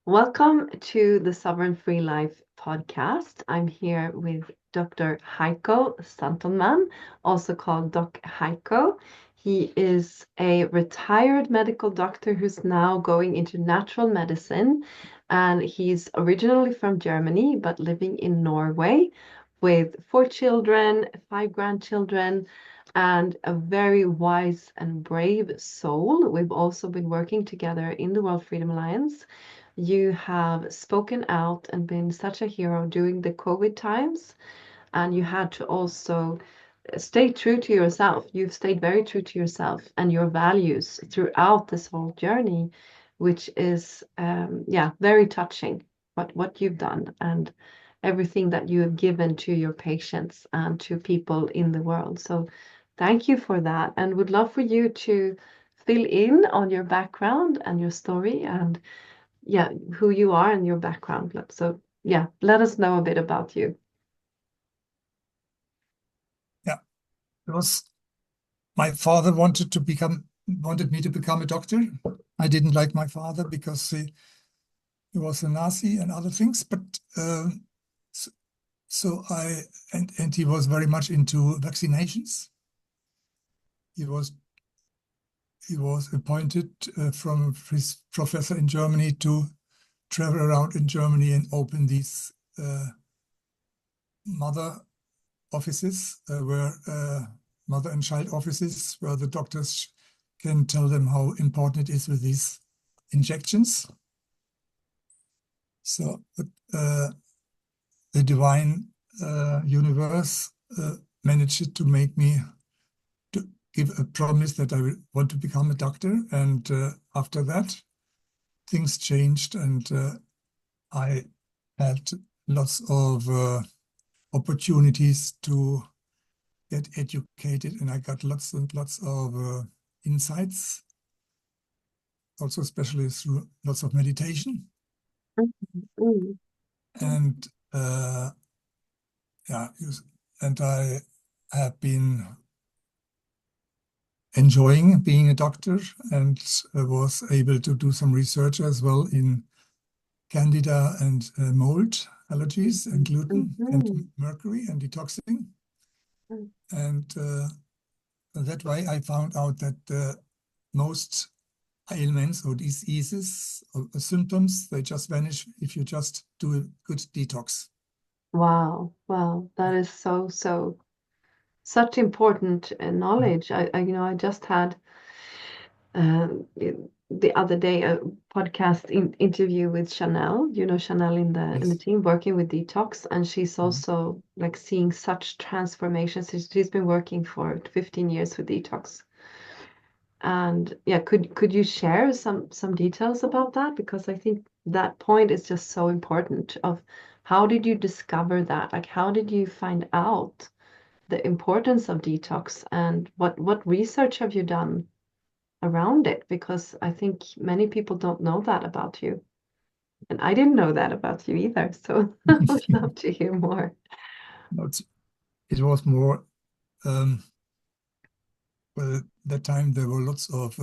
Welcome to the Sovereign Free Life podcast. I'm here with Dr. Heiko Santelmann, also called Doc Heiko. He is a retired medical doctor who's now going into natural medicine, and he's originally from Germany but living in Norway with 4 children, 5 grandchildren, and a very wise and brave soul. We've also been working together in the World Freedom Alliance. You have spoken out and been such a hero during the COVID times, and you had to also stay true to yourself. You've stayed very true to yourself and your values throughout this whole journey, which is, yeah, very touching. What you've done and everything that you have given to your patients and to people in the world. So, thank you for that, and would love for you to fill in on your background and your story and yeah, who you are and your background. So yeah, let us know a bit about you. Yeah, it was my father wanted me to become a doctor. I didn't like my father because he was a Nazi and other things, but so, so I and he was very much into vaccinations. He was appointed from his professor in Germany to travel around in Germany and open these mother offices where mother and child offices where the doctors can tell them how important it is with these injections. So the divine universe managed to make me to give a promise that I want to become a doctor. And after that, things changed, and I had lots of opportunities to get educated, and I got lots and lots of insights, also especially through lots of meditation. Mm. And yeah, and I have been enjoying being a doctor and was able to do some research as well in candida and mold allergies and gluten and Mhm. mercury and detoxing. Mm. And that way I found out that most ailments or diseases or symptoms, they just vanish if you just do a good detox. Wow, wow, that is such important knowledge. I just had the other day a podcast interview with Chanel. You know Chanel in the Yes. team working with detox, and she's Mhm. also like seeing such transformations. She's been working for 15 years with detox. And yeah, could you share some details about that? Because I think that point is just so important of how did you discover that? Like how did you find out the importance of detox and what research have you done around it? Because I think many people don't know that about you. And I didn't know that about you either. So I would love to hear more. But it was more, well, that time there were lots of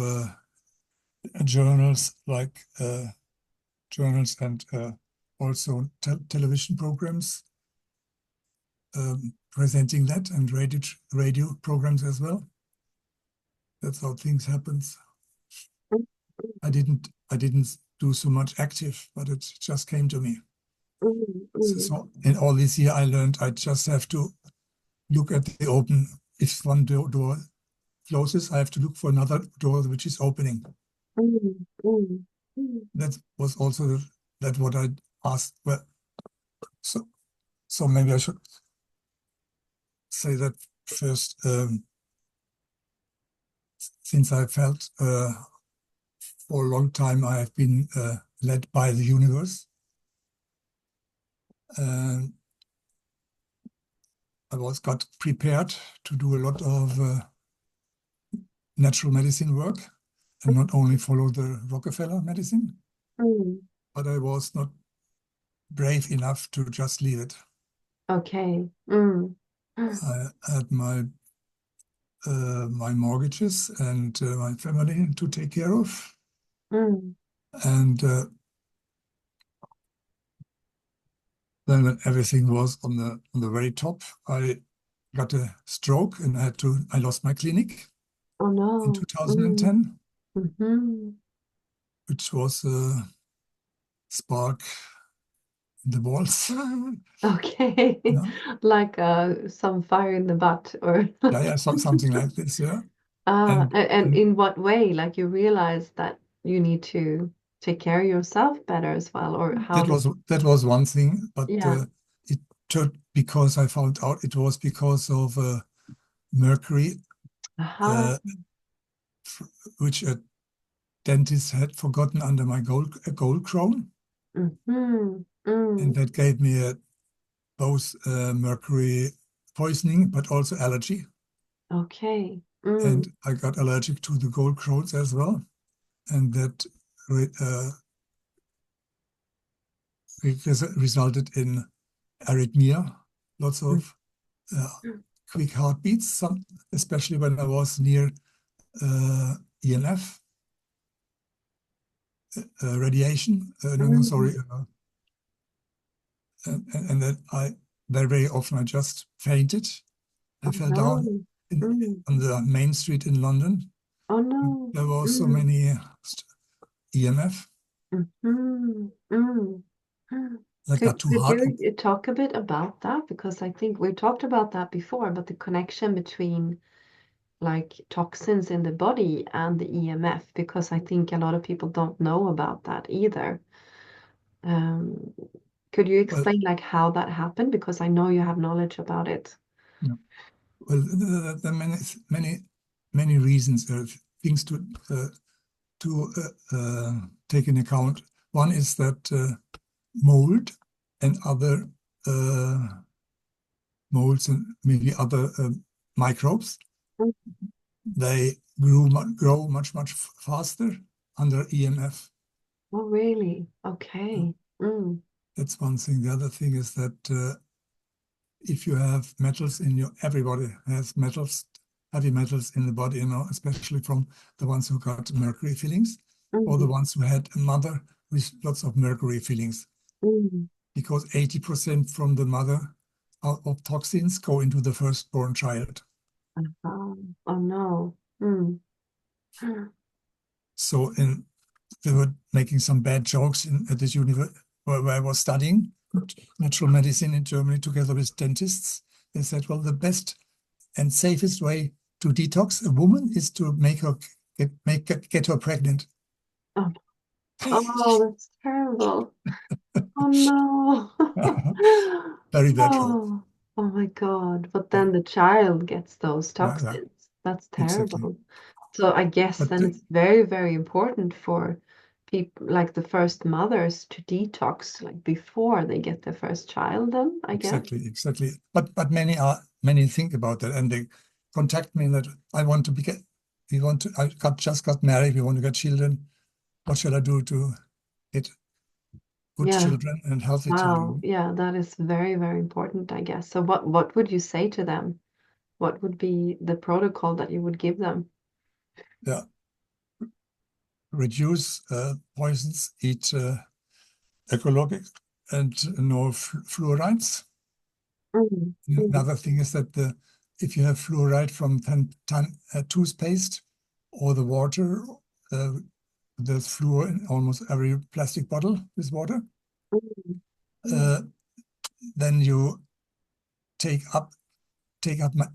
journals, like journals and also television programs presenting that, and radio programs as well. That's how things happens. I didn't do so much active, but it just came to me. Mm, mm, So in all this year, I learned I just have to look at the open. If one door closes, I have to look for another door which is opening. mm, mm, mm. That was also that what I asked. Well, so so maybe I should say that first. Since I felt for a long time I have been led by the universe. And got prepared to do a lot of natural medicine work and not only follow the Rockefeller medicine, Mm. but I was not brave enough to just leave it. Okay. Mm. Mm. I had my mortgages and my family to take care of, Mm. and Then when everything was on the very top, I got a stroke and I lost my clinic Oh in no. 2010, Mm-hmm. which was a spark in the walls. Okay. Yeah, Like some fire in the butt or yeah, something like this. Yeah, and and in what way? Like you realize that you need to take care of yourself better as well, or how did that was one thing, but yeah. it turned because I found out it was because of mercury, Aha. uh, which a dentist had forgotten under my gold crown, Mm-hmm. and Mm. that gave me both mercury poisoning, but also allergy. Okay. Mm. And I got allergic to the gold crowns as well. And that re resulted in arrhythmia, lots of uh, quick heartbeats, especially when I was near EMF, radiation. No, Mm. sorry. And then very, very often I just fainted. I Oh fell down no. Mm. on the main street in London. Oh no. There were so Mm. many EMF. Mm-hmm. Mm. I got too Could hard. you talk a bit about that? Because I think we talked about that before, but the connection between like toxins in the body and the EMF, because I think a lot of people don't know about that either. Um, could you Well, explain like how that happened? Because I know you have knowledge about it. yeah. Well, there are many reasons, things to take in account. One is that mold and other uh, molds and maybe other microbes, Mm. they grow much faster under EMF. Oh, really? Yeah, Okay. Mm. that's one thing. The other thing is that if you have metals in everybody has metals, heavy metals in the body, especially from the ones who got mercury fillings or the Mm. ones who had a mother with lots of mercury fillings, Mm. because 80% from the mother of toxins go into the firstborn child. Oh no. Mm. So they were making some bad jokes at this university where I was studying natural medicine in Germany together with dentists. They said, well, the best and safest way to detox a woman is to make her get her pregnant. Oh, oh, that's terrible. Oh no. Very bad joke. Oh, oh my God. But Yeah, then the child gets those yeah, yeah, toxins. That's exactly. terrible. So I guess But then it's very, very important for people like the first mothers to detox like before they get their first child then, I guess. exactly. But many think about that and they contact me that I want to just got married, we want to get children. What should I do to get good Yeah. children and healthy Wow. children? Yeah, that is very, very important, I guess. So what would you say to them? What would be the protocol that you would give them? Yeah, reduce poisons, eat ecologic and no fluorides. Mm, mm, Another thing is that if you have fluoride from toothpaste or the water, uh, there's fluor in almost every plastic bottle with water. mm, mm. Uh, then you take up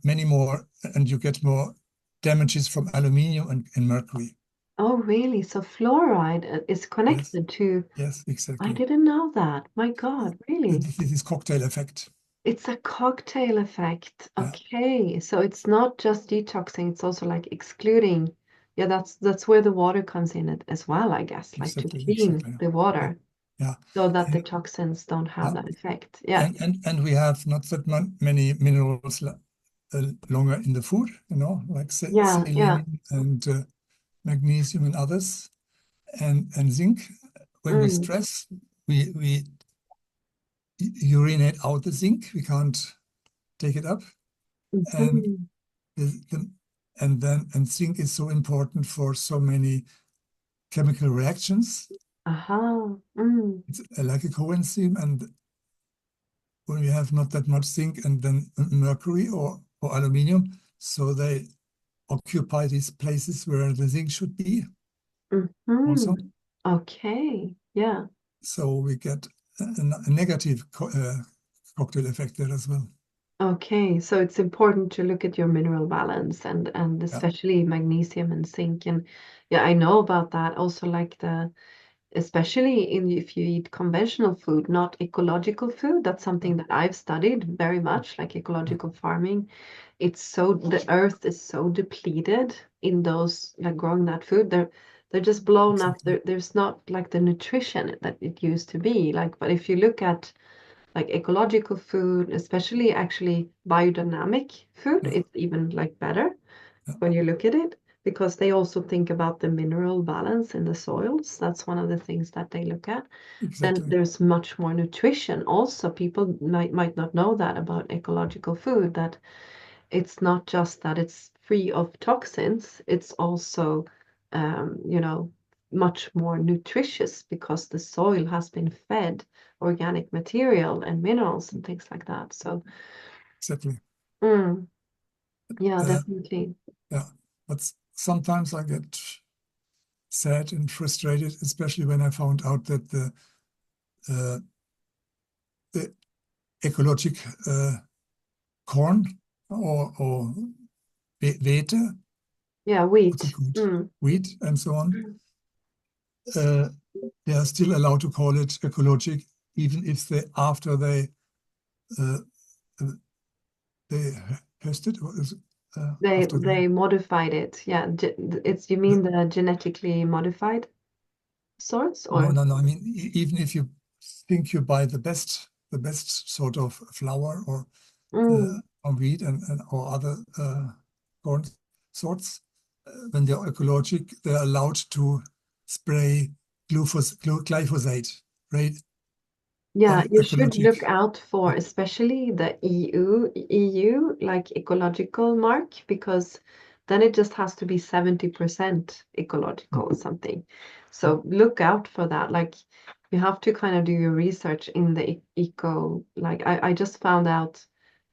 many more, and you get more damages from aluminium and mercury. Oh, really? So fluoride is Yes, connected to. yes, I exactly. didn't know that. My God, really? This is cocktail effect. It's a cocktail effect. Yeah, Okay, so it's not just detoxing, it's also like excluding. Yeah, that's where the water comes in it as well, I guess, like to clean exactly. the Yeah, water yeah, so that the and, toxins don't have yeah. that effect. Yeah. And we have not that many minerals longer in the food, like Yeah, yeah. selenium and magnesium and others, and zinc. When we Mm. stress, we urinate out the zinc. We can't take it up, and Mhm. the, and zinc is so important for so many chemical reactions. Aha. Mm. It's like a coenzyme, and when we have not that much zinc and then mercury or aluminium, so they occupy these places where the zinc should be also. Okay. Yeah. So we get a negative cocktail effect there as well. Okay. So it's important to look at your mineral balance and Yeah, especially magnesium and zinc. And yeah, I know about that. Also, like especially if you eat conventional food, not ecological food. That's yeah, something that I've studied very much, like yeah, ecological farming. It's so the earth is so depleted in those like growing that food. They're just blown up. exactly. There's not like the nutrition that it used to be. Like, but if you look at like ecological food, especially actually biodynamic food, Yeah, it's even like better yeah, when you look at it because they also think about the mineral balance in the soils. That's one of the things that they look at. Then exactly. there's much more nutrition. Also, people might not know that about ecological food, that it's not just that it's free of toxins, it's also, you know, much more nutritious because the soil has been fed organic material and minerals and things like that. So, Exactly. mm, yeah, Uh, definitely. yeah, but sometimes I get sad and frustrated, especially when I found out that uh, the ecologic corn or Wheat, Yeah, what's it wheat. called? Wheat and so on. Uh, they are still allowed to call it ecologic, even if they after uh, uh, they harvested or is after They modified it. Yeah, it's you mean the the genetically modified sorts no, or? no, no. I mean, even if you think you buy the best sort of flour Mm, or wheat and or other corn sorts, when they're ecologic, they're allowed to spray glyphosate, right, yeah, on you should ecologic. look out for especially the EU like ecological mark because then it just has to be 70% ecological or something. So look out for that. Like you have to kind of do your research in the eco. Like I just found out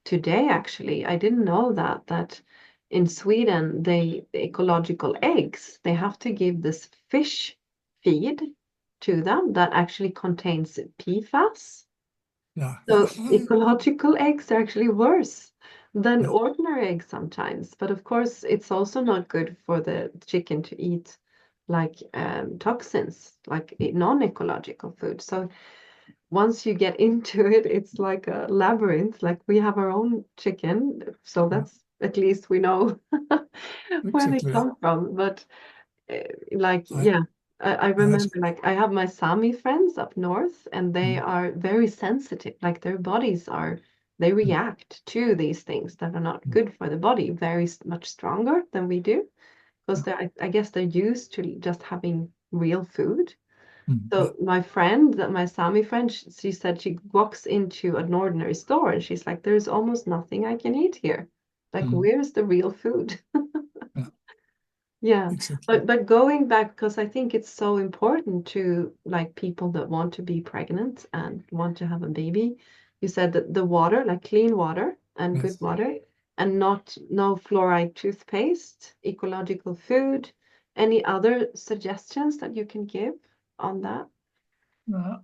today actually. I didn't know that in Sweden the ecological eggs they have to give this fish feed to them that actually contains PFAS. Yeah, yeah, So ecological eggs are actually worse than yeah. ordinary eggs sometimes. But of course, it's also not good for the chicken to eat like toxins, like non-ecological food. So once you get into it, it's like a labyrinth. Like we have our own chicken, so Yeah, that's at least we know where they exactly. come from. But uh, like I, yeah, I I had, remember like I have my Sami friends up north and they mm, are very sensitive, like their bodies are they mm, react to these things that are not mm, good for the body very much stronger than we do because yeah, I guess they're used to just having real food. yeah, So my friend, my Sami friend, she said she walks into an ordinary store and she's like, there's almost nothing I can eat here. Like, mm, where's the real food? yeah, Yeah, exactly. but going back because I think it's so important to like people that want to be pregnant and want to have a baby. You said that the water, like clean water and good Yes. water, and not no fluoride toothpaste, ecological food. Any other suggestions that you can give on that? Uh,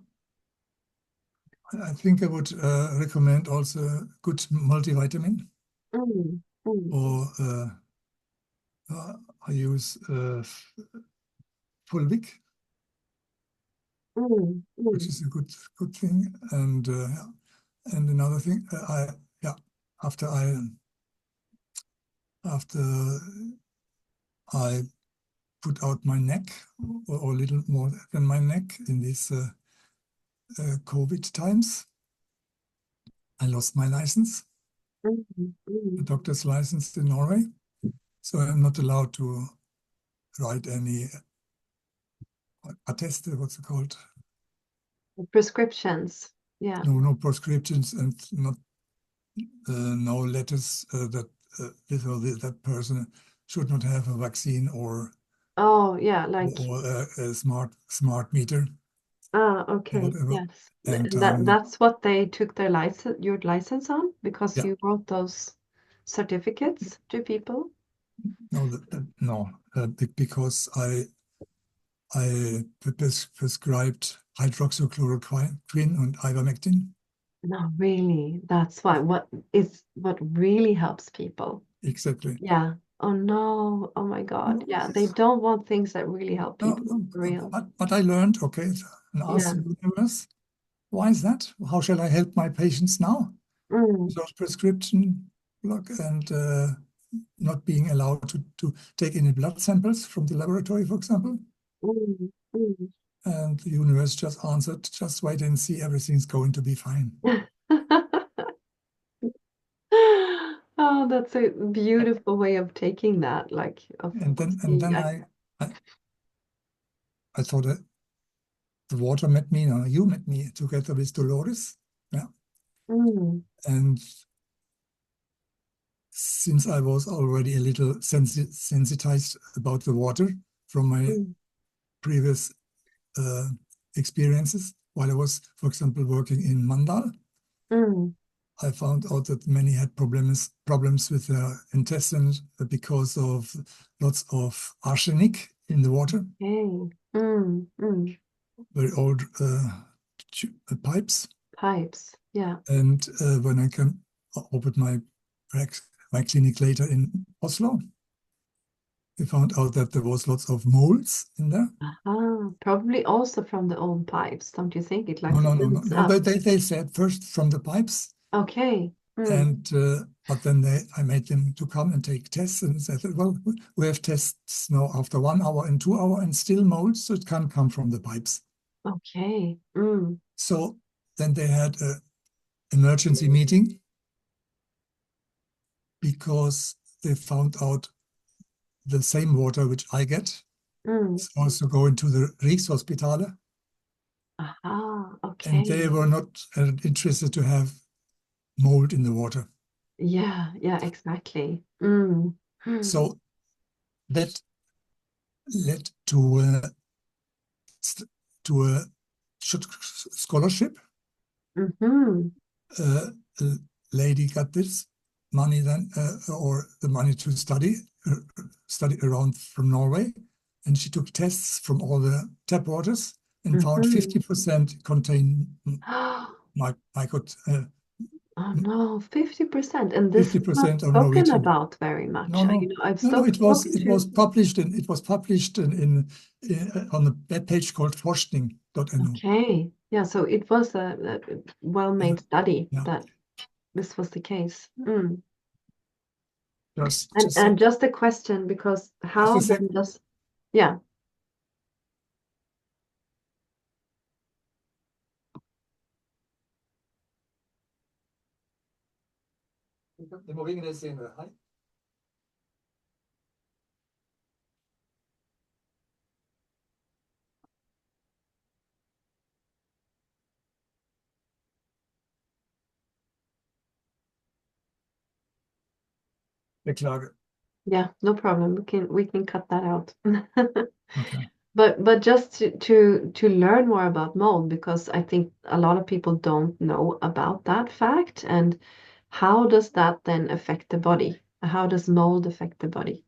I think I would recommend also good multivitamin, Mm, mm, or I use Fulvic, mm, which mm, is a good thing. Yeah. And another thing, yeah, after I after I put out my neck, or a little more than my neck in these COVID times, I lost my license, mm, a mm. doctor's license in Norway. So I'm not allowed to write any attest, what's it called? Prescriptions. Yeah. No prescriptions, and not no letters that this or that person should not have a vaccine Oh, yeah, like or a smart meter. Ah, and okay. whatever. Yes. And And that's what they took their license, your license on, because yeah, you wrote those certificates to people? no, no, because I prescribed hydroxychloroquine and ivermectin. No, really. That's why. What really helps people. Exactly. Yeah. Oh no. Oh my God. No, Yeah. They don't want things that really help no, people no, for real. but I learned, okay, and asked Yeah. the universe, why is that? How shall I help my patients now? Mm, Without prescription block and not being allowed to take any blood samples from the laboratory, for example. mm, mm. And the universe just answered, just wait and see, everything's going to be fine. Oh, that's a beautiful way of taking that, like of And seeing. then I thought that the water met me, no, you met me together with Dolores. Yeah. Mm, And since I was already a little sensitized about the water from my mm, previous uh, experiences, while I was, for example, working in Mandal, mm. I found out that many had problems with their intestines because of lots of arsenic in the water, Okay. Mm, mm. very old pipes. Pipes. Yeah. And when I can open my clinic later in Oslo, we found out that there was lots of molds in there. Ah, probably also from the old pipes, don't you think? It No, like no, no, no, builds no. up. They said first from the pipes, Okay. Mm, and but then I made them to come and take tests, and said, well, we have tests now after 1 hour and 2 hour, and still molds, so it can't come from the pipes. okay. Mm, So then they had an emergency meeting because they found out the same water which I get mm. is also going to the Rikshospitalet, Aha. and they Okay. were not interested to have mold in the water. Yeah. Yeah. Exactly. Mm, mm, So that led to st- to a scholarship. mm-hmm. A lady got this money then, or the money to study around from Norway, and she took tests from all the tap waters and found Mm-hmm. 50% contain mycot, Oh no, 50%. And this is not 50% of spoken Norwegian. about very No, much. no, I've no, no. spoken It was to. published in on a web page called forskning.no. Okay. Yeah, so it was a Yeah, well-made study yeah. that this was the case. Mm. Just And sec. just a question, because Just how a sec. then does, yeah. Det må ringe deg senere. Hei. Beklager. Yeah, no problem. We can cut that out. Okay. But just to learn more about mold, because I think a lot of people don't know about that fact, and how does that then affect the body? How does mold affect the body?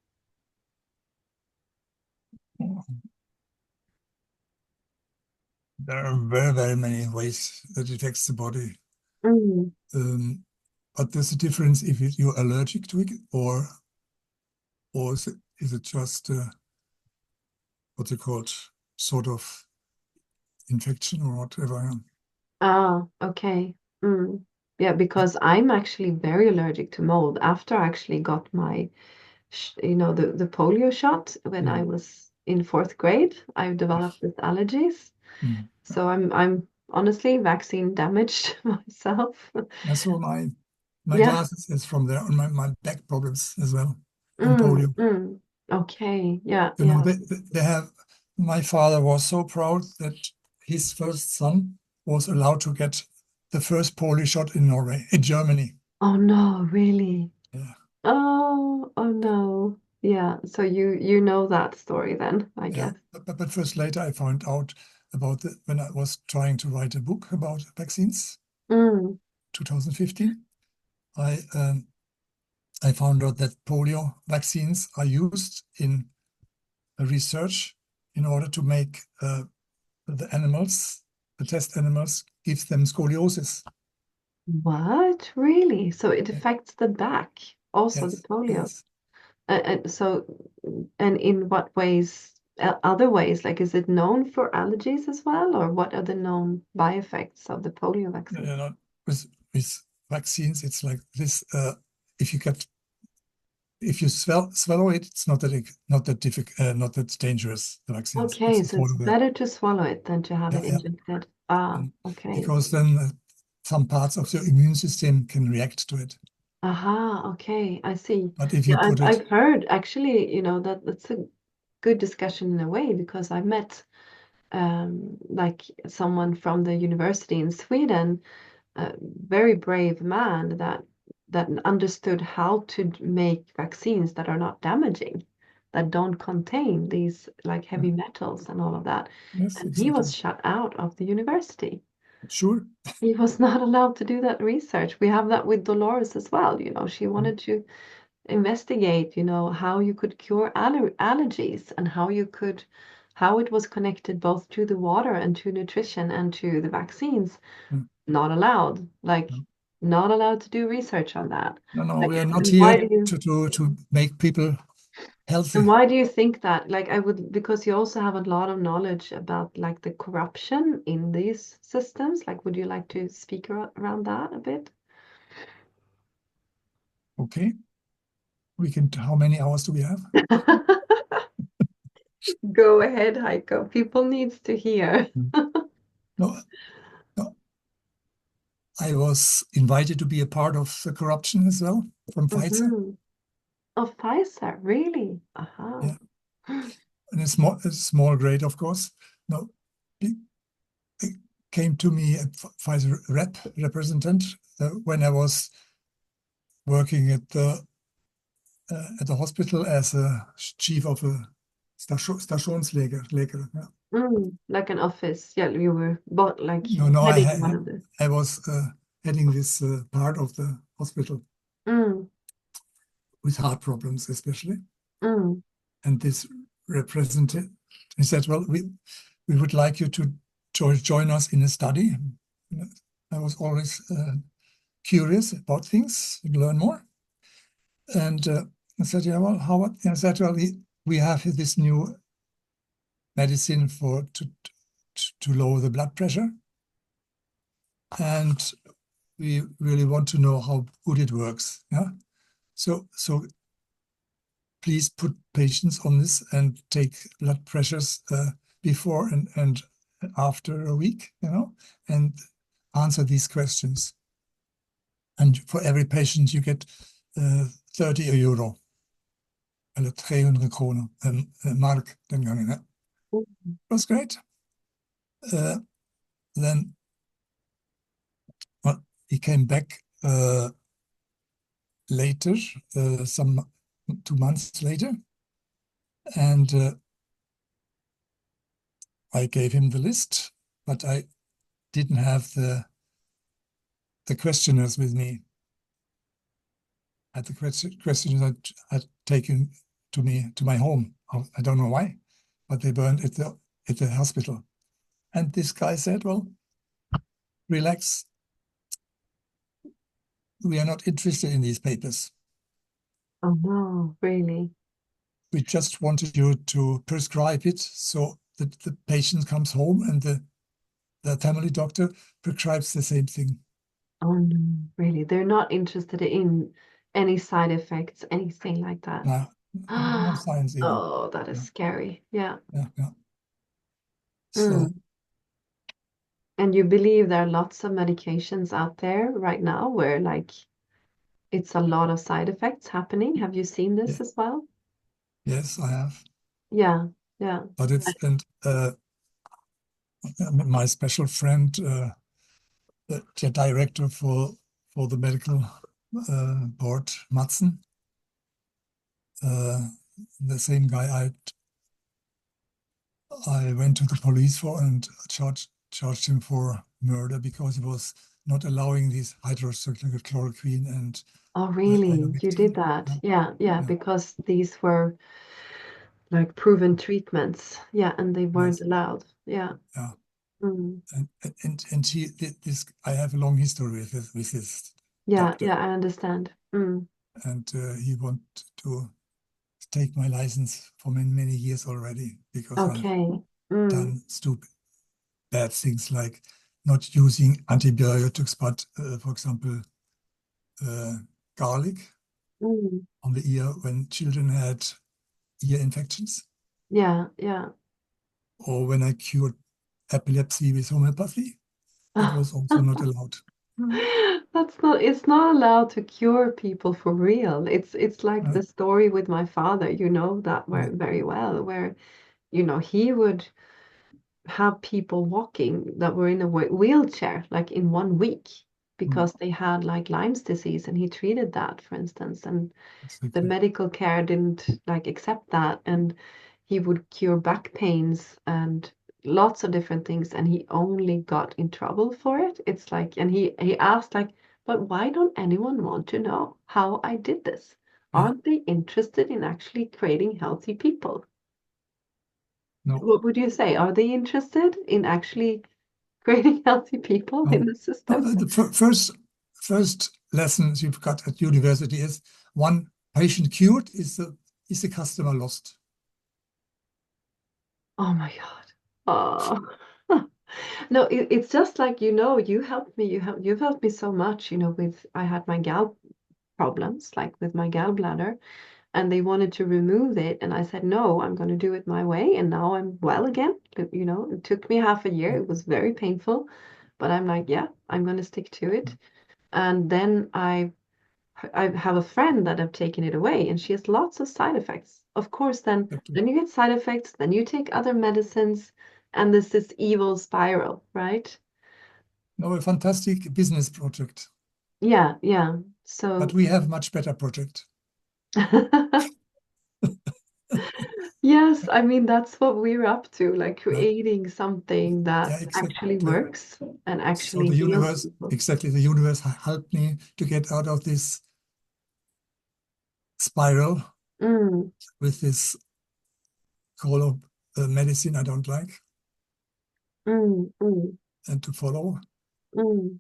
There are very, very many ways that it affects the body. Mm. Um, but there's a difference if you're allergic to it, or is it just what's it called, sort of infection or whatever. Ah, okay. Mm. Yeah, because I'm actually very allergic to mold. After I actually got my, the polio shot when I Mm, was in fourth grade, I developed these allergies. mm. So I'm honestly vaccine damaged myself. I saw my Yeah. glasses is from there, and my back problems as well from Mm, polio. mm. Okay. Yeah, You know, yeah. they have. My father was so proud that his first son was allowed to get the first polio shot in Norway, in Germany. Oh no, really? Yeah, Oh no. Yeah. So you know that story then, I yeah. guess. But first later I found out about when I was trying to write a book about vaccines, Mm. 2015. I found out that polio vaccines are used in research in order to make the animals, the test animals, give them scoliosis. What? Really? So it affects the back, also the Yes, polio. yes. And so, and in what ways, other ways, like is it known for allergies as well, or what are the known by effects of the polio You vaccine? know, with vaccines, it's like this. If you get if you swallow it, it's not that difficult, not that dangerous. The vaccines, Okay, it's so it's affordable. better to swallow it than to have Yeah, it yeah. injected. Ah, And okay. because then some parts of your immune system can react to it. Aha, okay, I see. But if Yeah, you put it, I've heard actually, that that's a good discussion in a way because I met like someone from the university in Sweden, a very brave man that understood how to make vaccines that are not damaging, that don't contain these like heavy metals and all of that. yes, And he was exactly. shut out of the university. Sure. He was not allowed to do that research. We have that with Dolores as well. She Mm, wanted to investigate, how you could cure allergies and how it was connected both to the water and to nutrition and to the vaccines. mm, Not allowed, like no, not allowed to do research on that. no, Like, we are not and why here do you to make people and healthy. why do you think that? Like I would because you also have a lot of knowledge about like the corruption in these systems. Like, would you like to speak around that a bit? Okay, we can. How many hours do we have? Go ahead, Heiko. People needs to hear. Mm. No, no. I was invited to be a part of the corruption as well from Pfizer. Hmm. Of Pfizer, really? Aha. Yeah, and a small grade, of course. No, it it came to me a Pfizer representative when I was working at the hospital as a chief of a Stationsleger. Yeah. Like an office. Yeah, you were but like No, no, heading one of the. I was heading this part of the hospital Mm, with heart problems, especially. mm. And this representative, he said, "Well, we would like you to join us in a study." I was always curious about things, learn more. And I said, "Yeah, well, how?" I said, "Well, we have this new medicine to lower the blood pressure, and we really want to know how good it works. Yeah, so please put patients on this and take blood pressures before and after a week, and answer these questions. And for every patient, you get 30 euro, eller 300 kroner, mark den gangen. Yeah. It was great. Then well, he came back later, some 2 months later, and I gave him the list, but I didn't have the questionnaires with me. I had the questionnaires I had taken to my home. I don't know why, but they burned at the hospital. And this guy said, "Well, relax. We are not interested in these papers. Oh no, really? We just wanted you to prescribe it so that the patient comes home and the family doctor prescribes the same thing." Oh no, really? They're not interested in any side effects, anything like that. No, no science even. Oh, that is Yeah, scary. Yeah. yeah, yeah. So Mm. And you believe there are lots of medications out there right now where like it's a lot of side effects happening. Have you seen yeah, this as well? yes, I have. Yeah, yeah. But it's and my special friend, the director for the medical board, Madsen, uh, the same guy I went to the police for and charged him for murder because he was not allowing these hydroxychloroquine chloroquine and Oh, really? You did ivermectin. that? Yeah, Yeah, yeah, yeah, because these were like proven treatments. Yeah, and they weren't yes, allowed. Yeah. yeah. Mm. And this I have a long history with this Yeah, doctor, yeah, I understand. Mm. and he wanted to take my license for many years already because I've Okay. Mm. done stupid bad things like not using antibiotics, but for example, uh, garlic Mm. on the ear when children had ear infections, Yeah, yeah. or when I cured epilepsy with homeopathy. That was also not allowed. It's not allowed to cure people for real. It's like Uh, the story with my father, you know that mm, very well, where, he would have people walking that were in a wheelchair like in 1 week mm, because they had like Lyme's disease, and he treated that, for instance, and the exactly. medical care didn't like accept that, and he would cure back pains and lots of different things, and he only got in trouble for it. It's like, and he asked like, but why don't anyone want to know how I did this? Yeah, Aren't they interested in actually creating healthy people? no, What would you say? Are they interested in actually creating healthy people in no. the No, system? the first lessons you've got at university is one patient cured is the customer lost. Oh my God. Oh. No, it's just like, you helped me, you've helped me so much, with I had my gal problems, like with my gallbladder, and they wanted to remove it, and I said, no, I'm going to do it my way, and now I'm well again. It took me half a year. It was very painful, but I'm like, yeah, I'm going to stick to it. And then I have a friend that have taken it away, and she has lots of side effects. Of course, then Exactly. then you get side effects, then you take other medicines, and this evil spiral, right? No, a fantastic business project, Yeah, yeah. but So we have much better project. yes, I mean that's what we're up to, like Yeah, creating something yeah, that actually exactly. works and So actually the heals universe, people. exactly, the universe helped me to get out of this spiral Mm, with this call of medicine I don't like mm, and to follow. mm.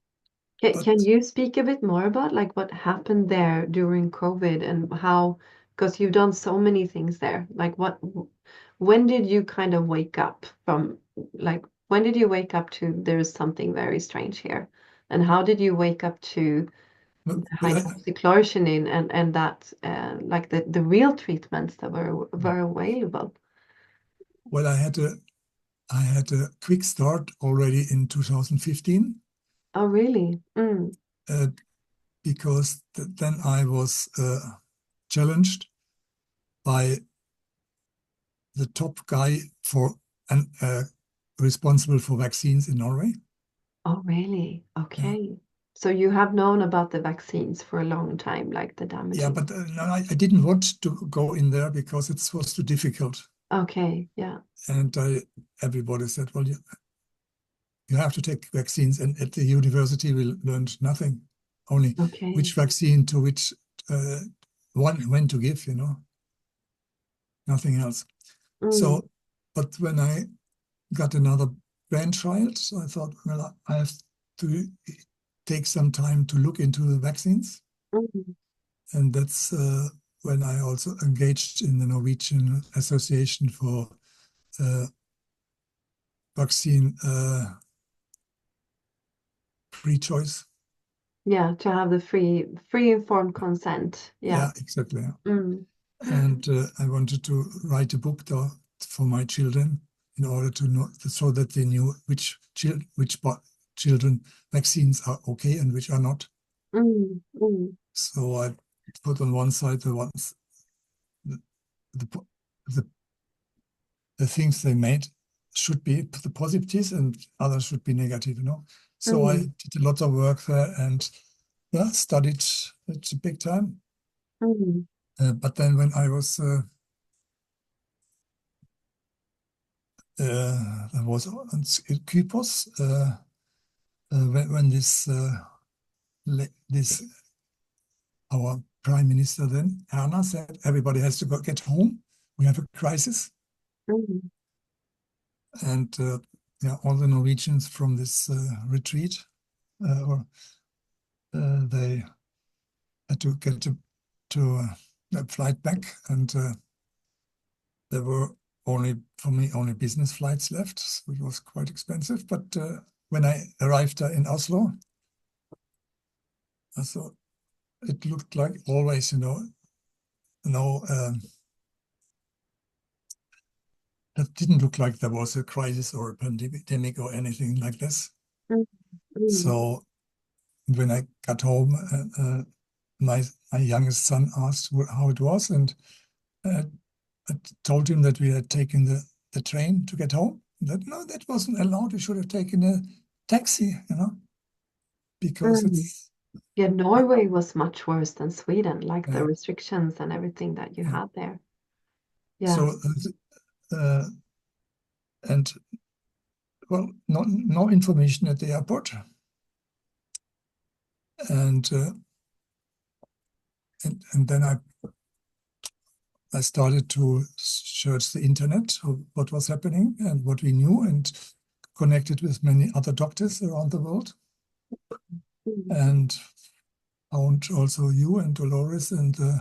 Can But you speak a bit more about like what happened there during COVID and how, because you've done so many things there, like when did you kind of wake up from, like, when did you wake up to there's something very strange here? And how did you wake up to well, the hydroxychloroquine and that, like the real treatments that were available? well, I had a quick start already in 2015 Oh, really? Mm. uh, because then I was challenged by the top guy for and responsible for vaccines in Norway. Oh, really? Yeah, Okay. So you have known about the vaccines for a long time, like the yeah, damaging. but no, I didn't want to go in there because it was too difficult. Okay, yeah. And everybody said, well, you have to take vaccines. And at the university, we learned nothing, only Okay. which vaccine to which uh, one, when to give, nothing else. Mm, So, but when I got another grandchild, so I thought, well, I have to take some time to look into the vaccines. mm. And that's when I also engaged in the Norwegian Association for uh, Vaccine Free Choice. Yeah, to have the free informed consent. Yeah. Yeah, exactly. Mm, And I wanted to write a book for my children in order to know so that they knew which children vaccines are okay and which are not. mm. So I put on one side the the, the, the things they made should be the positives and others should be negative. So I Mm, did a lot of work there and yeah, studied it a big time. mm. But then when I was There was on Kypros when this our prime minister then, Erna, said everybody has to get home. We have a crisis. Mm. And yeah, all the Norwegians from this retreat, or they had to get to a flight back, and there were only, for me, only business flights left, so it was quite expensive. But when I arrived in Oslo, I thought it looked like always, no, that didn't look like there was a crisis or a pandemic or anything like this. Mm. Mm. So when I got home, my youngest son asked how it was, and uh, I told him that we had taken the train to get home. That no, that wasn't allowed. We should have taken a taxi, because Mm. it's Yeah, Norway was much worse than Sweden, like the uh, restrictions and everything that you uh, had there. Yeah. so. Uh, and well, no information at the airport, and and then I started to search the internet of what was happening and what we knew, and connected with many other doctors around the world, Mm. and found also you and Dolores and the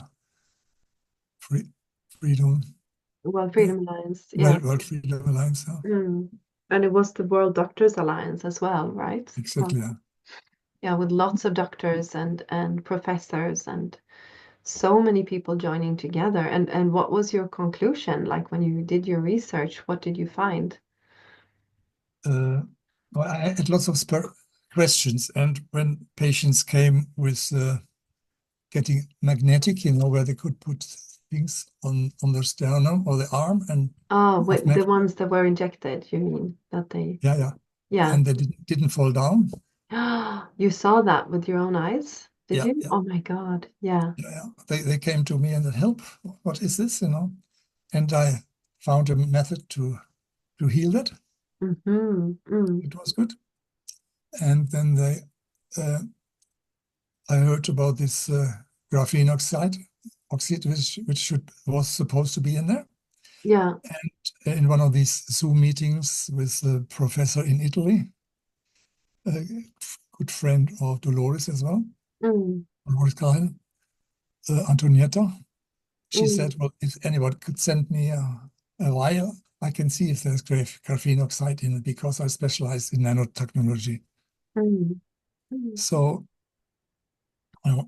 free, Freedom, Well, uh, Freedom Alliance, yeah. World Freedom Alliance. Yeah, Mm. And it was the World Doctors Alliance as well, right? exactly. Yeah. Yeah, with lots of doctors and professors and so many people joining together. And what was your conclusion? Like when you did your research, what did you find? Uh, well, I had lots of questions, and when patients came with getting magnetic, where they could put things on their sternum or the arm, and Oh, of wait, the ones that were injected, you mean that they, yeah, yeah, yeah. and they didn't fall down. You saw that with your own eyes, did Yeah, you? yeah, Oh my God. Yeah. yeah, yeah. They came to me and said, "Help! What is this?" And I found a method to heal it. Mm-hmm. Mm. It was good. And then uh, I heard about this graphene oxide, which was supposed to be in there. Yeah. And in one of these Zoom meetings with a professor in Italy, a good friend of Dolores as well, Mm. Dolores Cahill, Antonietta, she Mm. said, well, if anyone could send me a vial, I can see if there's graphene oxide in it, because I specialize in nanotechnology. Mm. Mm. So, uh,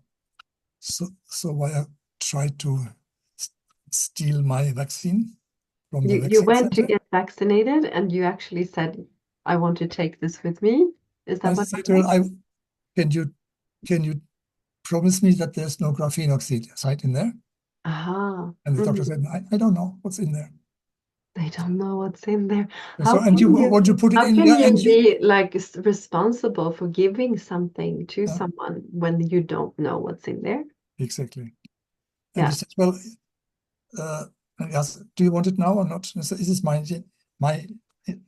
so I tried to steal my vaccine from the You vaccine went to center. get vaccinated and you actually said, I want to take this with me. Is I that what said, happened? well, can you promise me that there's no graphene oxide in there? Aha. And the doctor Mm. said, I don't know what's in there. They don't know what's in there. And so, and you want to put it How in can there, and you you be like responsible for giving something to uh, someone when you don't know what's in there? exactly. And he Yeah. said, well, uh, and he asked, do you want it now or not? And I said, is this my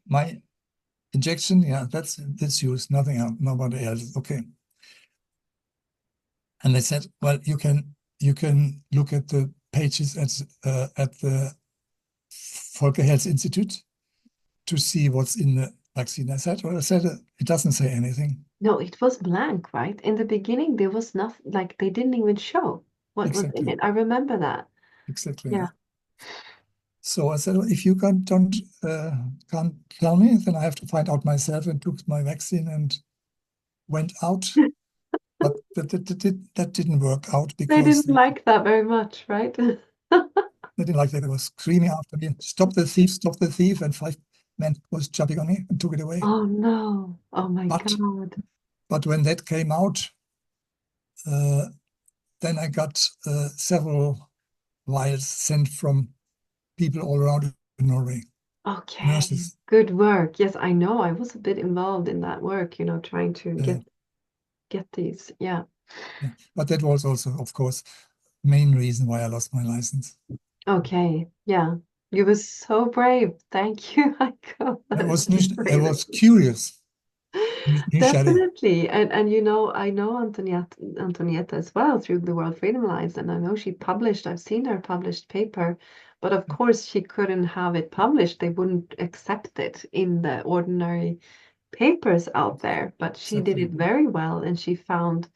my injection? Yeah, that's yours, nothing else, nobody else. Okay. And they said, well, you can look at the pages at the Volker Health Institute to see what's in the vaccine. I said, it doesn't say anything. No, it was blank, right? In the beginning, there was nothing, like they didn't even show what was in Exactly, it. I remember that. exactly. Yeah. Yeah. So I said, well, if you can't tell me, then I have to find out myself, and took my vaccine and went out. But that didn't work out, They because didn't like that very much, right? they didn't like that. They were screaming after me, stop the thief. And 5 men was jumping on me and took it away. Oh no. Oh my But God. but when that came out, uh, then I got several vials sent from people all around Norway, Okay. nurses. Good work. Yes, I know. I was a bit involved in that work, trying to Uh, get these. Yeah. yeah. But that was also, of course, main reason why I lost my license. Okay. Yeah. You were so brave. Thank you, Heiko. I That's was so I brave. was curious, nysgjerrig. Definitely. And I know Antonietta as well through the World Freedom Alliance, and I know she published, I've seen her published paper, but of course she couldn't have it published. They wouldn't accept it in the ordinary papers out there, but she did Exactly. it very well, and she found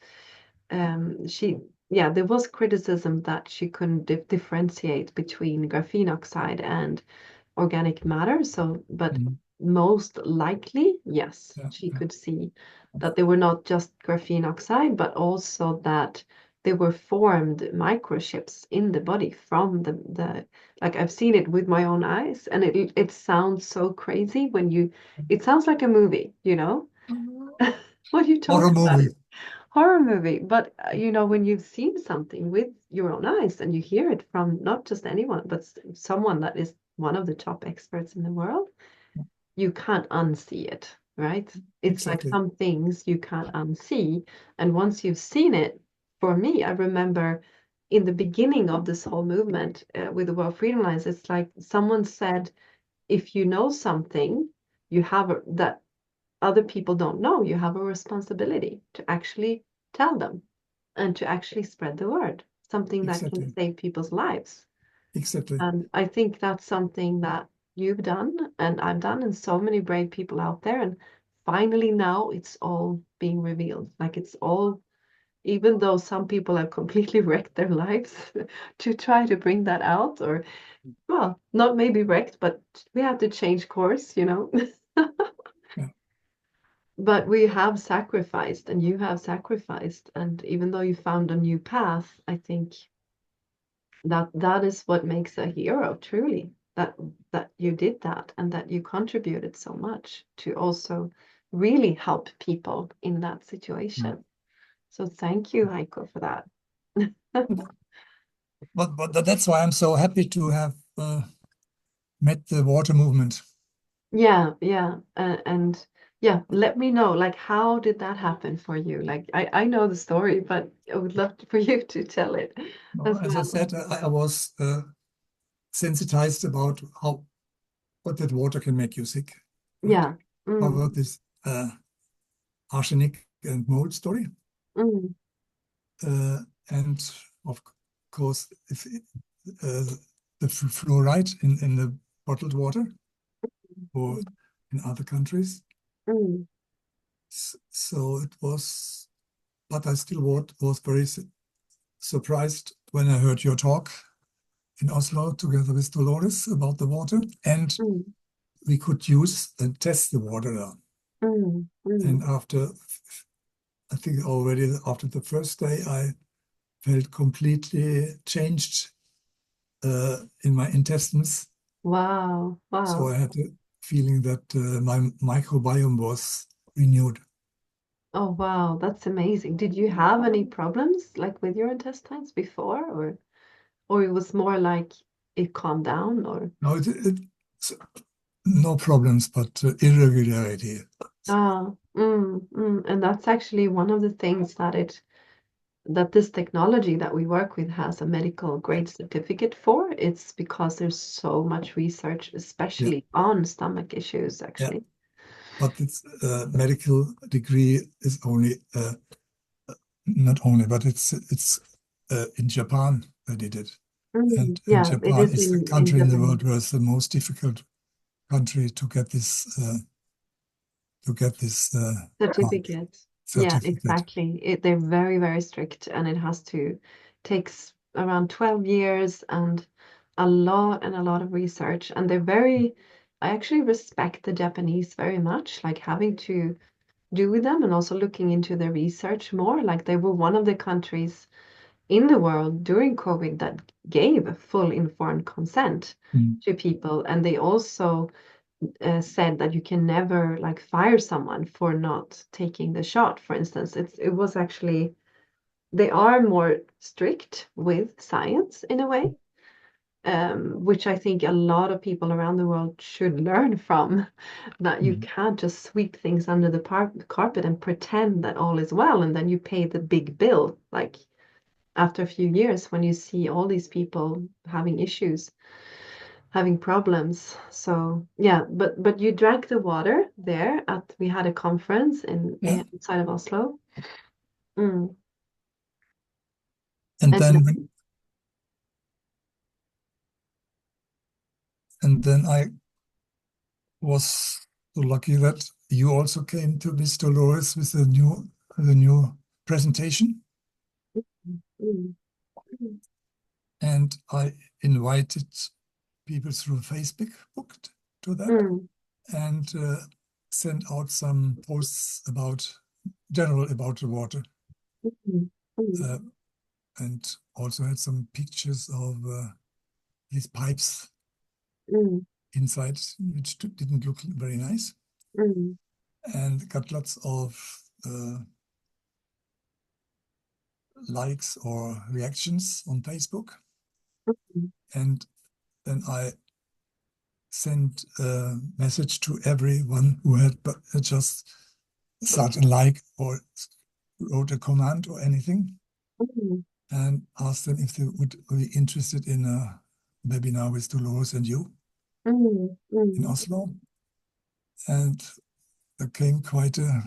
she yeah, there was criticism that she couldn't differentiate between graphene oxide and organic matter. So, but Mm. most likely, yes, Yeah, she yeah, could see that they were not just graphene oxide, but also that they were formed microchips in the body from the like I've seen it with my own eyes, and it sounds so crazy when you it sounds like a movie, you know, when you horror talk about movie. it. Horror movie, but when you've seen something with your own eyes and you hear it from not just anyone, but someone that is one of the top experts in the world, you can't unsee it, right? It's like Exactly. some things you can't unsee. And once you've seen it, for me, I remember in the beginning of this whole movement with the World Freedom Alliance, it's like someone said, if you know something, you have that other people don't know, you have a responsibility to actually tell them and to actually spread the word, something that can Exactly. save people's lives. Exactly. And I think that's something that you've done and I've done, and so many brave people out there. And finally, now it's all being revealed. Like it's all, even though some people have completely wrecked their lives to try to bring that out, or, well, not maybe wrecked, but we have to change course, you know. Yeah. But we have sacrificed, and you have sacrificed. And even though you found a new path, I think that is what makes a hero, truly. That you did that and that you contributed so much to also really help people in that Mm. situation. So thank you, Heiko, for that. But that's why I'm so happy to have met the water movement. Yeah, yeah. And yeah, let me know, like, how did that happen for you? Like, I know the story, but I would love for you to tell it No, as as I well. said, I was sensitized about how what that water can make you sick, right? Yeah. How about Mm, this arsenic and mold story? mm, Uh, and of course, if uh, the fluoride in the bottled water or mm, in other countries. mm, So it was, but I still was very surprised when I heard your talk in Oslo together with Dolores about the water. And mm, we could use and test the water there. mm, And mm. after, I think already after the first day, I felt completely changed in my intestines. Wow, So wow. I had the feeling that my microbiome was renewed. Oh, wow, that's amazing. Did you have any problems like with your intestines before, or it was more like it calmed down, or No, it's no problems, but irregularity. and that's actually one of the things that this technology that we work with has a medical grade certificate for. It's because there's so much research, Yeah, especially on stomach issues, yeah. actually. But its medical degree is only not only, but it's in Japan they did it, and Yeah, it Japan is is the in country in the world Japanese where it's the most difficult country to get this mark certificate. Yeah, certificate. exactly. They're very, very strict, and it has to takes around 12 years and a lot of research. And they're very, I actually respect the Japanese very much, like having to do with them and also looking into the research more. Like they were one of the countries in the world during COVID that gave full informed consent Mm. to people. And they also said that you can never like fire someone for not taking the shot, for instance. It was actually they are more strict with science in a way, which I think a lot of people around the world should learn from. That you Mm. can't just sweep things under the carpet and pretend that all is well, and then you pay the big bill like after a few years when you see all these people having issues. having problems. So yeah, but you drank the water there at we had a conference Yeah. inside of Oslo. Mm. And And then I was so lucky that you also came to Miss Dolores with the new presentation, mm, mm, and I invited people through Facebook booked to that, mm, and sent out some posts about general about the water, mm, mm, uh, and also had some pictures of these pipes mm, inside, which didn't look very nice, mm, and got lots of uh, likes or reactions on Facebook. mm, And then I sent a message to everyone who had just such a like or wrote a comment or anything, mm, and asked them if they would be interested in a webinar with Dolores and you mm, in mm. Oslo. And there came quite a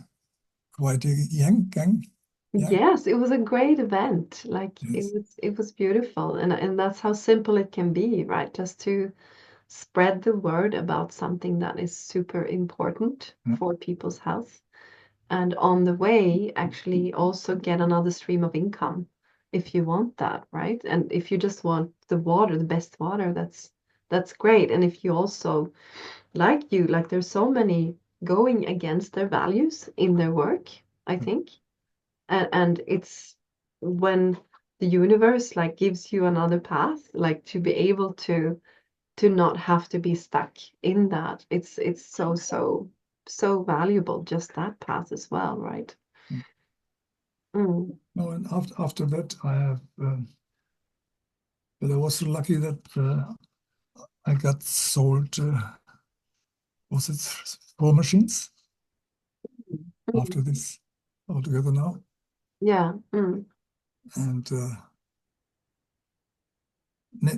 young gang. Yeah. Yes, it was a great event. Like Yes. it was beautiful, and that's how simple it can be, right? Just to spread the word about something that is super important Yeah. for people's health. And on the way, actually also get another stream of income if you want that, right? And if you just want the water, the best water, that's great. And if you also like there's so many going against their values in their work, I think. And it's when the universe like gives you another path, like to be able to not have to be stuck in that. It's so valuable, just that path as well, right? Mm. No, and after that, I have. But I was so lucky that I got sold. Was it 4 machines Mm. after this altogether now? Yeah. Mm. And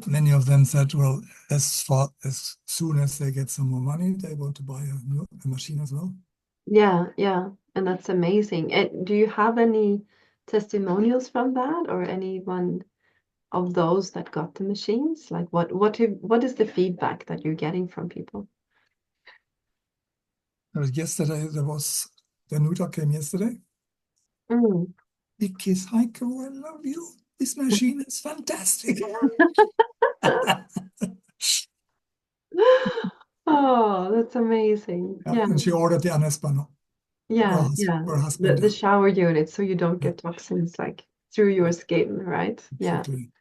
many of them said, well, as soon as they get some more money, they want to buy a machine as well. Yeah, yeah. And that's amazing. And do you have any testimonials from that or anyone of those that got the machines? Like what is the feedback that you're getting from people? Yesterday, Danuta came yesterday. Mm. Big kiss, Heiko, I love you. This machine is fantastic. Oh, that's amazing. Yeah, Yeah. and she ordered the Anespano for Yeah, yeah. her The husband. the shower unit so you don't get toxins like through your skin, right? Yeah. Exactly.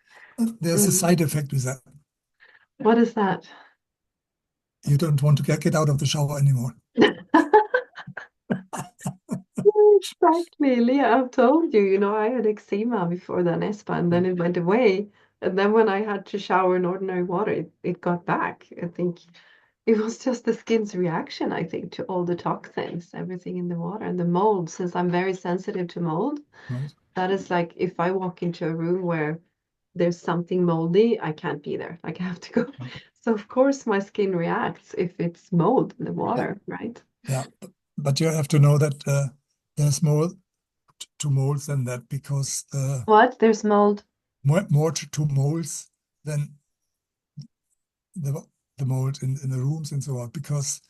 There's a Mm. side effect with that. What is that? You don't want to get out of the shower anymore. Exactly, Leah, I've told you, I had eczema before the Nespa and then it went away. And then when I had to shower in ordinary water, it got back. I think it was just the skin's reaction, I think, to all the toxins, everything in the water and the mold. Since I'm very sensitive to mold, Right? that is like if I walk into a room where there's something moldy, I can't be there. Like I have to go. So of course my skin reacts if it's mold in the Yeah, water, right? yeah. But you have to know that there's more to molds than that, because What? There's mold. more to molds than the the mold in the rooms and so on. Because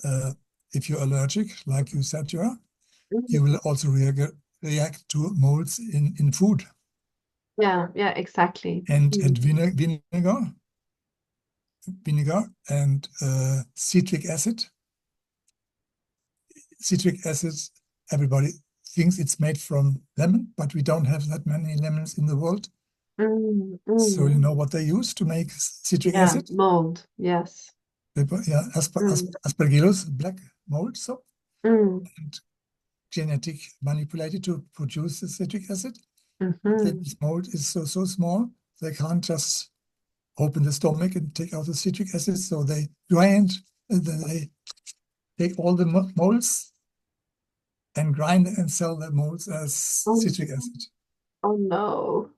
uh, if you're allergic, like you said you are, Mm. you will also react to molds in food, Yeah, yeah, exactly. and Mm. vinegar and citric acid. Citric acid, everybody thinks it's made from lemon, but we don't have that many lemons in the world. Mm, So you mm. know what they use to make citric Yeah, acid? mold. Yes. Yeah, Mm, aspergillus, black mold, so, mm, and genetic manipulated to produce the citric acid. mm-hmm. This mold is so small, they can't just open the stomach and take out the citric acid. So they grind, and then they take all the molds and grind and sell the molds as Oh, citric acid. oh no.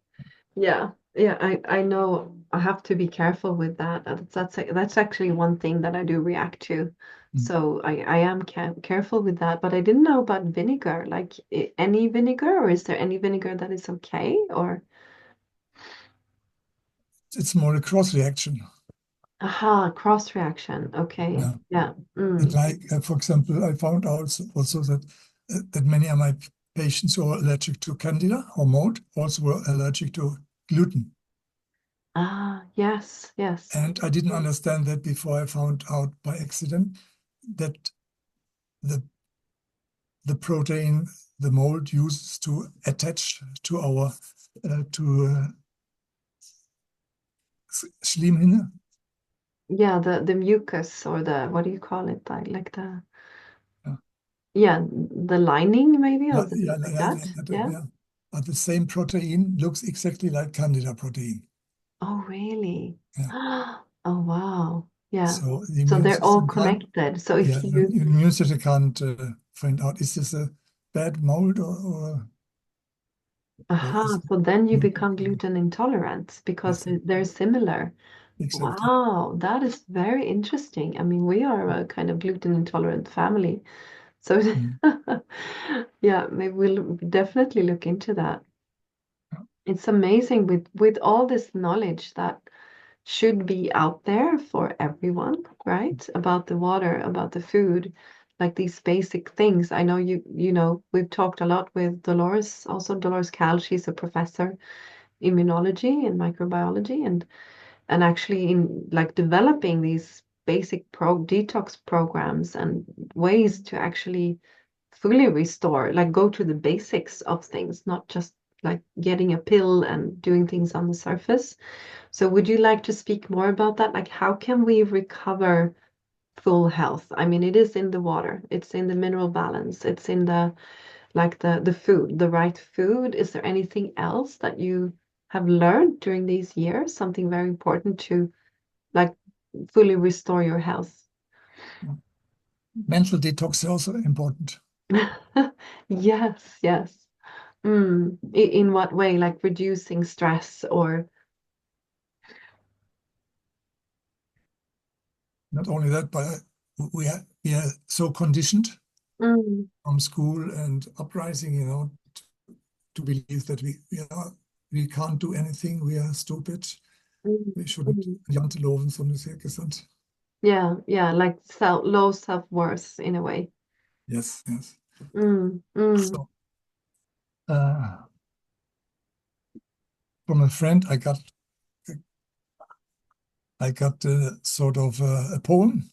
Yeah. Yeah, I know I have to be careful with that. That's actually one thing that I do react to. Mm. So I am careful with that, but I didn't know about vinegar. Like any vinegar, or is there any vinegar that is okay? Or It's more a cross reaction. aha, cross reaction. Okay. Yeah. Yeah. And Mm. like, for example, I found out also that that many of my patients who are allergic to candida or mold also were allergic to gluten. Ah, yes, yes. And I didn't understand that before. I found out by accident that the the protein the mold uses to attach to our to Schleimhinne. Yeah, the mucus or the what do you call it? Like the Yeah, yeah, the lining maybe or yeah, like that. Yeah. yeah. But the same protein looks exactly like candida protein. Oh, really? Yeah. Oh, wow. Yeah. So the So immune they're all system can't, connected. So yeah, if the you, immune system can't find out, is this a bad mold or aha, is so then you it become gluten intolerant because yes, they're similar. exactly. Wow, that is very interesting. I mean, we are a kind of gluten intolerant family. So Mm. yeah, maybe we'll definitely look into that. It's amazing with all this knowledge that should be out there for everyone, right? About the water, about the food, like these basic things. I know you know, we've talked a lot with Dolores, also Dolores Cal, she's a professor immunology and microbiology and actually in like developing these basic detox programs and ways to actually fully restore, like go to the basics of things, not just like getting a pill and doing things on the surface. So would you like to speak more about that? Like how can we recover full health? I mean, it is in the water, it's in the mineral balance, it's in the like the food, the right food. Is there anything else that you have learned during these years, something very important to like fully restore your health? Mental detox is also important. Yes, yes. Mm. In what way? Like reducing stress or Not only that, but we are so conditioned mm, from school and uprising, to believe that we can't do anything, we are stupid, mm, we shouldn't mm. janteloven, som du säger, sant? Yeah, yeah, like low self-worth in a way. Yes, yes. Mm, mm, So from a friend, I got sort of a poem,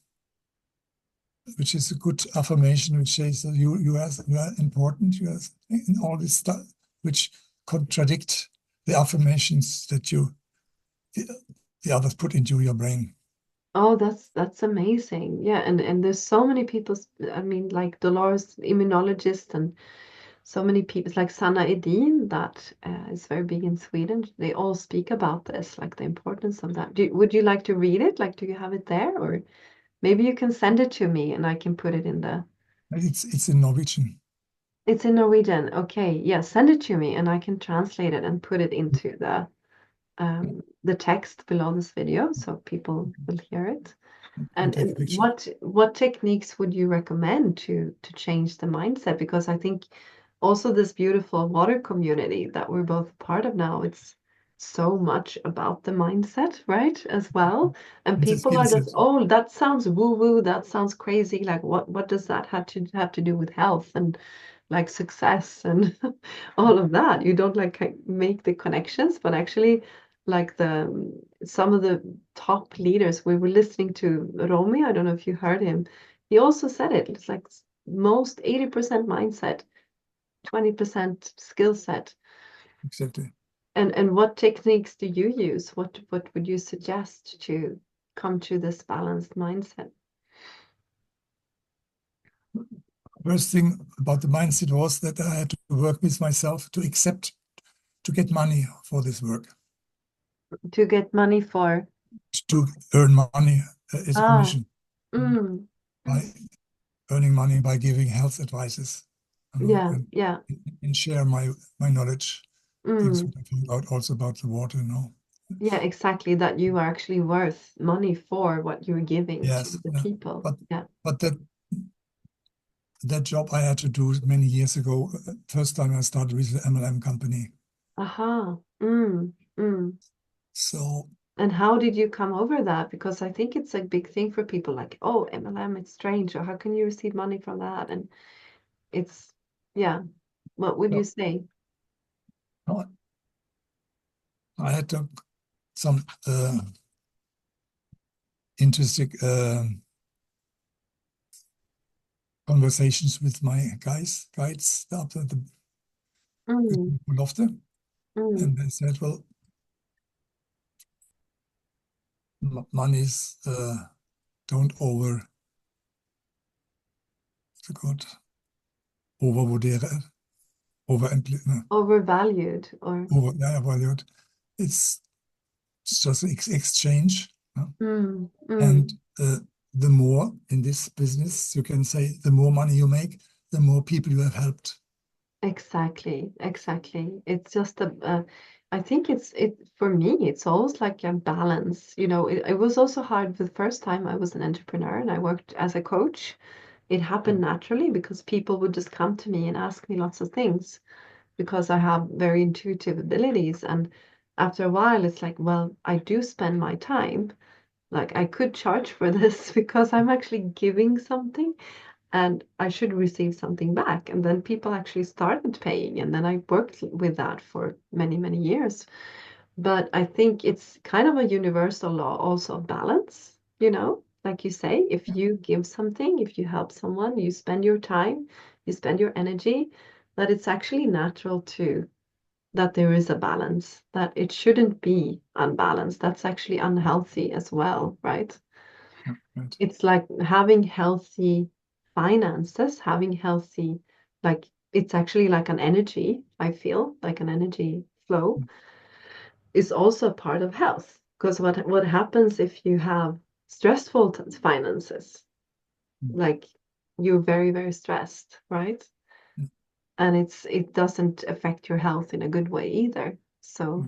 which is a good affirmation, which says that you are important, you are in all this stuff, which contradict the affirmations that the, the others put into your brain. oh, that's amazing. Yeah, and there's so many people, I mean, like Dolores, immunologist, and so many people like Sanna Edin that is very big in Sweden. They all speak about this, like the importance of that. Would you like to read it? Like, do you have it there? Or maybe you can send it to me and I can put it in the. It's in Norwegian. It's in Norwegian. Okay, yeah, send it to me and I can translate it and put it into the text below this video so people will hear it. And And take a picture. what techniques would you recommend to change the mindset? Because I think also this beautiful water community that we're both part of now, it's so much about the mindset, right? As well. And And the people skill are just, set. oh, that sounds woo-woo, that sounds crazy. Like what does that have to do with health and like success and all of that? You don't like make the connections, but actually like the some of the top leaders we were listening to Romy, I don't know if you heard him. He also said it. It's like most 80% mindset, 20% skill set. Exactly. And what techniques do you use? What would you suggest to come to this balanced mindset? First thing about the mindset was that I had to work with myself to accept to get money for this work, To get money for to earn money as a ah commission mm, by earning money by giving health advices, yeah, and, yeah. and share my knowledge. things mm. what I found out also about the water, Yeah, exactly. That you are actually worth money for what you're giving to Yes, the yeah. people. But Yeah. but that job I had to do many years ago. First time I started with the MLM company. Aha. Mm, mm. So And how did you come over that? Because I think it's a big thing for people like, oh, MLM, it's strange, or how can you receive money from that? And it's, yeah. What would yeah, you say? I I had some interesting conversations with my guides after the Mm, Lofte, mm. and they said, well, money's don't the good overvurdere, no, Overvalued or yeah, valued. It's just an exchange. mm, And mm. the more in this business, you can say, the more money you make, the more people you have helped. Exactly, exactly. It's just I think it for me, it's always like a balance. It was also hard the first time I was an entrepreneur and I worked as a coach. It happened naturally because people would just come to me and ask me lots of things because I have very intuitive abilities. And after a while, it's like, well, I do spend my time. Like I could charge for this because I'm actually giving something and I should receive something back. And then people actually started paying, and then I worked with that for many, many years. But I think it's kind of a universal law also of balance, like you say, if you give something, if you help someone, you spend your time, you spend your energy, that it's actually natural to that there is a balance, that it shouldn't be unbalanced. That's actually unhealthy as well, right? Yeah, right. It's like having healthy finances, having healthy, like it's actually like an energy, I feel like an energy flow is also a part of health. Because what happens if you have stressful finances? Like you're very, very stressed, right? And it doesn't affect your health in a good way either. So,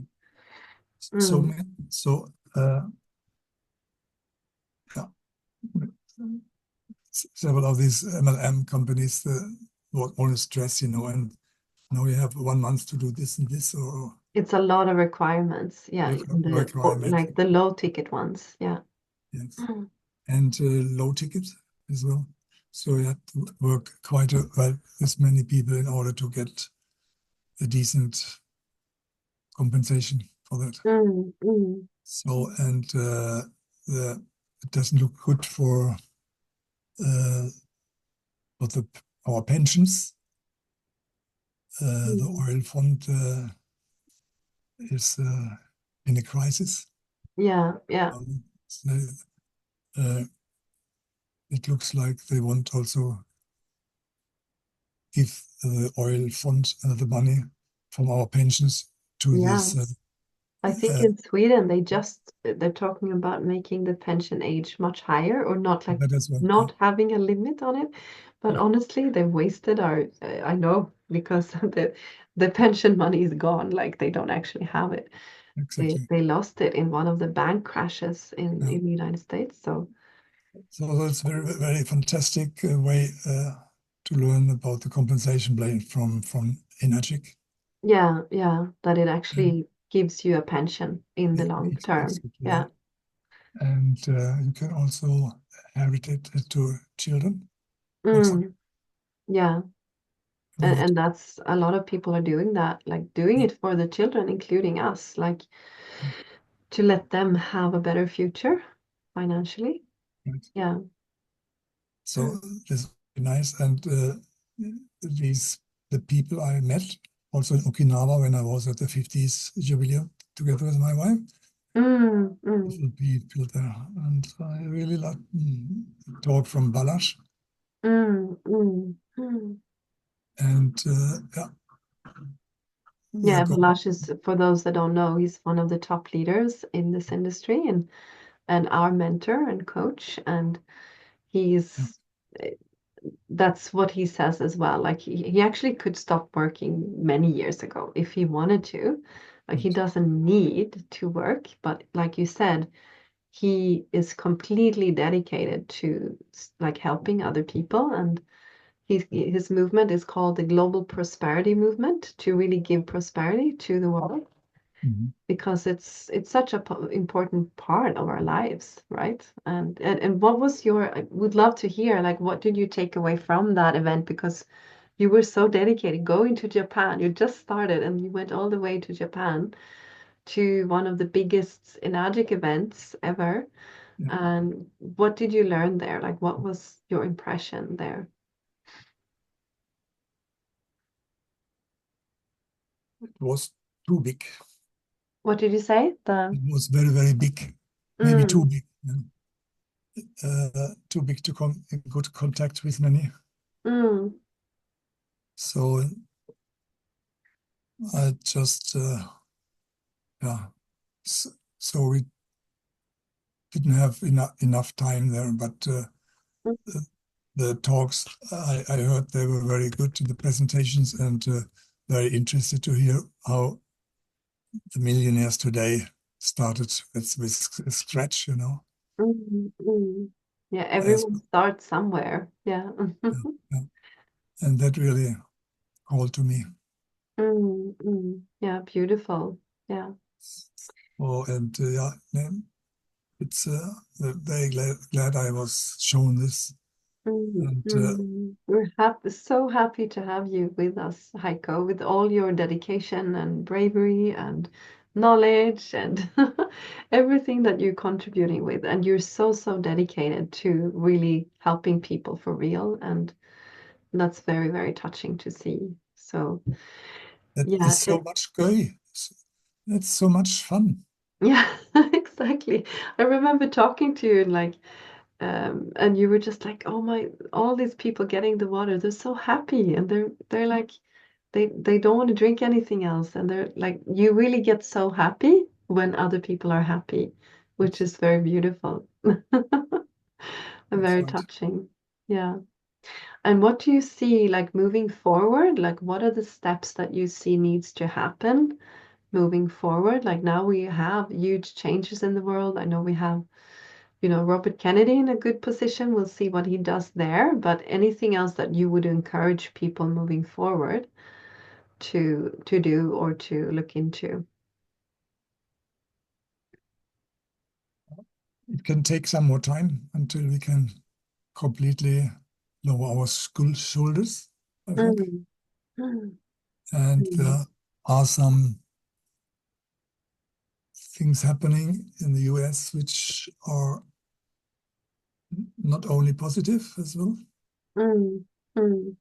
So, mm, so yeah, several of these MLM companies work on stress, and now you have 1 month to do this and this, or it's a lot of requirements. Yeah, requirement. like the low ticket ones. Yeah. Yes, Mm. and low ticket as well. So you have to work quite well with many people in order to get a decent compensation for that. Mm, mm. So, and it doesn't look good uh, for our pensions. The Mm. oil fund is in a crisis. Yeah, yeah, So, uh, it looks like they want also give the oil fund the money from our pensions to yeah. this. I think Uh, in Sweden they're talking about making the pension age much higher or not like that is one. Yeah, not having a limit on it. But yeah, honestly, they've wasted our I know because the pension money is gone, like they don't actually have it. exactly. They lost it in one of the bank crashes Yeah. in the United States. So So that's very, very fantastic way to learn about the compensation plan from Energic. yeah, yeah, that it And actually gives you a pension in the long term. exactly, yeah. Yeah. And you can also inherit it to children, for example. Mm, yeah. With it. And that's a lot of people are doing that, like doing Yeah, it for the children, including us, like to let them have a better future financially. right. Yeah. So this is nice. And these the people I met also in Okinawa when I was at the 50th jubilee together with my wife. Mm, mm, Little people there, and I really like talk from Balash. mm, mm. And yeah, we are Yeah, going. Balash is, for those that don't know, he's one of the top leaders in this industry and our mentor and coach. And Yeah, he's that's what he says as well. Like he actually could stop working many years ago if he wanted to. Like he But, doesn't need to work, but like you said, he is completely dedicated to like helping other people, and his movement is called the Global Prosperity Movement to really give prosperity to the world mhm. because it's such a important part of our lives, right? And what was your, I would love to hear, like, what did you take away from that event? Because you were so dedicated going to Japan. You just started and you went all the way to Japan to one of the biggest Enagic events ever. Yeah, And what did you learn there? Like, what was your impression there? it was too big. What did you say? The It was very, very big, maybe too mm, big. Too big to come in good contact with many. mm, So I just, yeah. So, so we didn't have enough time there, but mm, the talks I heard they were very good in the presentations and very interested to hear how the millionaires today started with scratch, you know. mm. Yeah, As, everyone starts somewhere. Yeah. yeah, and that really called to me. Yeah, beautiful. Yeah. Oh, and yeah, it's very glad I was shown this. And We're happy, so happy to have you with us, Heiko, with all your dedication and bravery and knowledge and everything that you're contributing with. And you're so, so dedicated to really helping people for real. And that's very, very touching to see. So, that yeah, is so much joy. It's so much fun. yeah, exactly. I remember talking to you and like, and you were just like, oh my, all these people getting the water, they're so happy, and they're like, they don't want to drink anything else, and they're like, you really get so happy when other people are happy, which is very beautiful and That's very right. touching. Yeah. And what do you see like moving forward? Like, what are the steps that you see needs to happen moving forward? Like now we have huge changes in the world. I know we have, Robert Kennedy in a good position. We'll see what he does there. But anything else that you would encourage people moving forward to do or to look into? It can take some more time until we can completely lower our shoulders, I think. Mm, mm, And mm, there are some things happening in the US which are not only positive as well. mm, mm.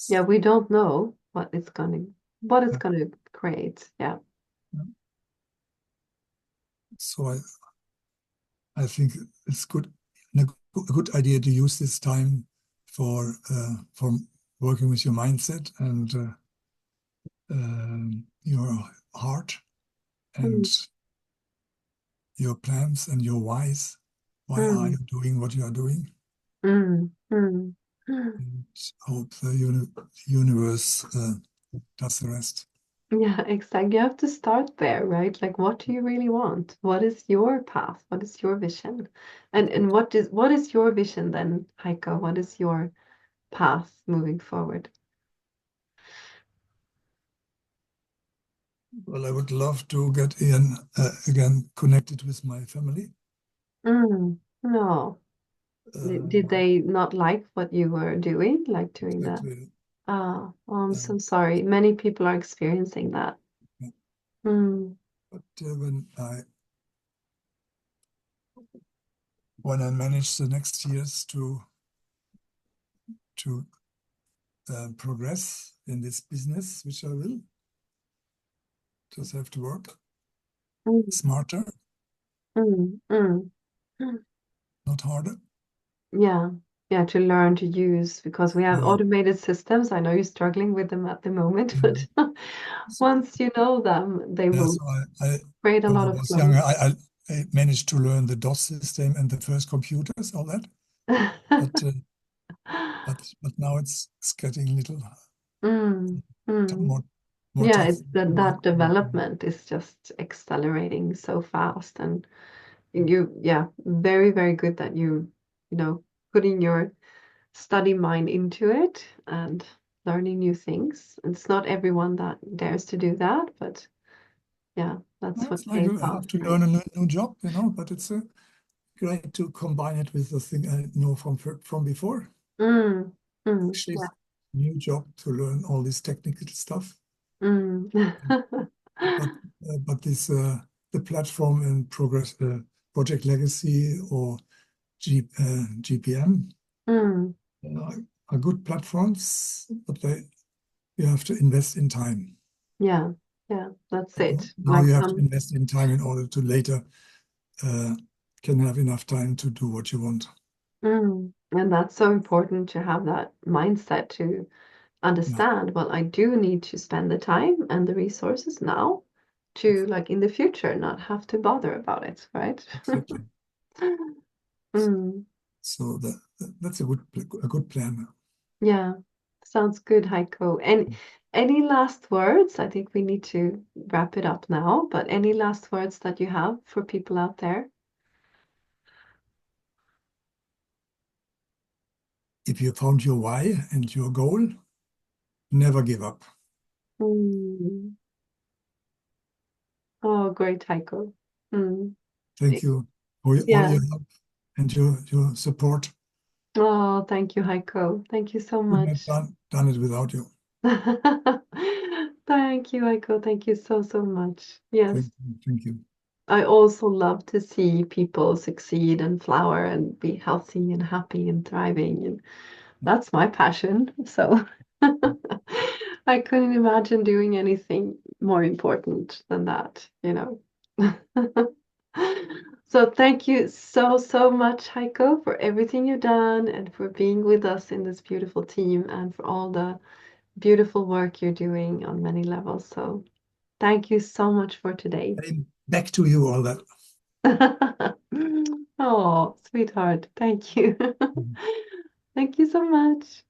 Yeah, we don't know what it's Yeah. gonna create. Yeah. So I think it's a good idea to use this time for working with your mindset and your heart and Mm, your plans and your whys. Why are mm, you doing what you are doing? mm, mm. And hope the universe does the rest. Yeah, exactly. You have to start there, right? Like, what do you really want? What is your path? What is your vision? And what is your vision then, Heiko? What is your path moving forward? Well, I would love to get in again connected with my family. No. Did My they not like what you were doing, like doing that? exactly, Ah, oh, I'm so and sorry. Many people are experiencing that. Mm, but when I manage the next years to progress in this business, which I will, just have to work mm, smarter, mm, mm, mm. not harder. Yeah, yeah, to learn to use because we have Yeah, automated systems. I know you're struggling with them at the moment, yeah. but once you know them, they Yeah, will so create a when lot I of was flow. younger, I managed to learn the DOS system and the first computers, all that. But but now it's getting a little Mm, mm. more Yeah, tough. it's that development is just accelerating so fast, and yeah, very, very good that you know, putting your study mind into it and learning new things. It's not everyone that dares to do that, but yeah, that's Well, what it's like pays you off, have to right? learn a new job, but it's great to combine it with the thing I know from before. Mm, mm, Actually, yeah. it's a new job to learn all this technical stuff. Mm. But but this the platform and progress Project Legacy or GPM Mm, uh, are good platforms, but you have to invest in time. yeah, yeah, that's it. Now Like you have to some, invest in time in order to later uh, can have enough time to do what you want. and that's so important to have that mindset to Yeah, understand, well, I do need to spend the time and the resources now to, like, in the future, not have to bother about it, right? exactly. Mm, So that's a good plan. yeah, sounds good, Heiko. And any last words? I think we need to wrap it up now, but any last words that you have for people out there? If you found your why and your goal, never give up. Mm. Oh, great, Heiko. Mm. Thank you for all Yeah. your help and your support. Oh, thank you, Heiko. Thank you so Couldn't have much. done it without you. Thank you, Heiko. Thank you so, so much. Yes. Thank you. I also love to see people succeed and flower and be healthy and happy and thriving. And that's my passion. So I couldn't imagine doing anything more important than that, you know. So thank you so, so much, Heiko, for everything you've done and for being with us in this beautiful team and for all the beautiful work you're doing on many levels. So thank you so much for today. And back to you all that. Oh, sweetheart. Thank you. Thank you so much.